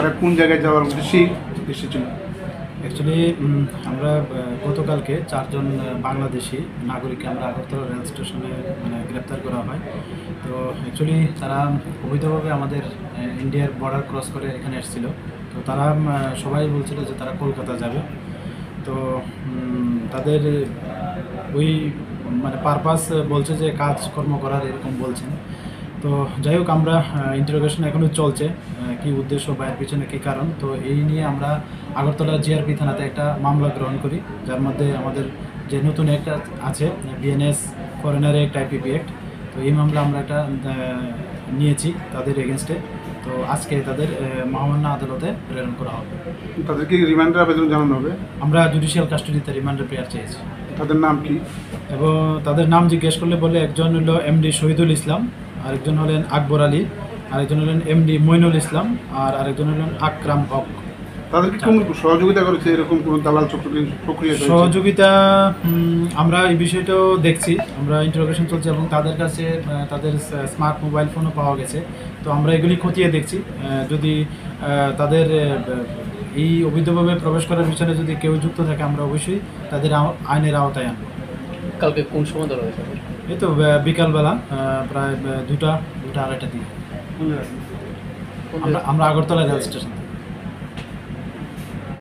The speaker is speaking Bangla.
তারা কোন জায়গায় যাওয়ার উদ্দেশ্যেই এসেছিল? অ্যাকচুয়ালি আমরা গতকালকে 4 জন বাংলাদেশি নাগরিককে আমরা আগরতলা রেল স্টেশনে গ্রেপ্তার করা হয়। তো অ্যাকচুয়ালি তারা অবৈধভাবে আমাদের ইন্ডিয়ার বর্ডার ক্রস করে এখানে এসেছিল। তো তারা সবাই বলছিল যে তারা কলকাতা যাবে। তো তাদের ওই পারপাস বলছে যে কাজকর্ম করার এরকম বলছেন। তো যাই হোক, আমরা ইন্টারোগেশন এখনও চলছে, কি উদ্দেশ্য বা এর পিছনে কী কারণ। তো এই নিয়ে আমরা আগরতলা জিআরপি থানাতে একটা মামলা গ্রহণ করি, যার মধ্যে আমাদের যে নতুন একটা আছে BNS foreigner act IPP act. তো এই মামলা আমরা একটা নিয়েছি তাদের এগেনস্টে। তো আজকে তাদের মহামান্য আদালতে প্রেরণ করা হবে। তাদেরকে রিমান্ডের আবেদন জানানো হবে? আমরা জুডিশিয়াল কাস্টডিতে রিমান্ডের প্রেয়ার চেয়েছি। তাদের নাম কি? এবং তাদের নাম জিজ্ঞেস করলে বলে একজন হলো এমডি শহীদুল ইসলাম, আরেকজন হলেন আকবর আলী, আরেকজন হলেন এমডি মইনুল ইসলাম, আর আরেকজন হলেন আকরাম হক। তাদেরকে কোন সহযোগিতা করেছে এরকম কোনো দালাল প্রক্রিয়া? সহযোগিতা আমরা এই বিষয়টাও দেখছি, আমরা ইন্টারোগেশন চলছে এবং তাদের কাছে তাদের স্মার্ট মোবাইল ফোনও পাওয়া গেছে। তো আমরা এগুলি খতিয়ে দেখছি, যদি তাদের এই অবৈধভাবে প্রবেশ করার পিছনে যদি কেউ যুক্ত থাকে আমরা অবশ্যই তাদের আইনের আওতায় আনবো। কালকে কোন সময় ধরা হয়েছে? এই তো বিকালবেলা প্রায় দুটা আড়াইটা দিকে আমরা আগরতলা রেল স্টেশন।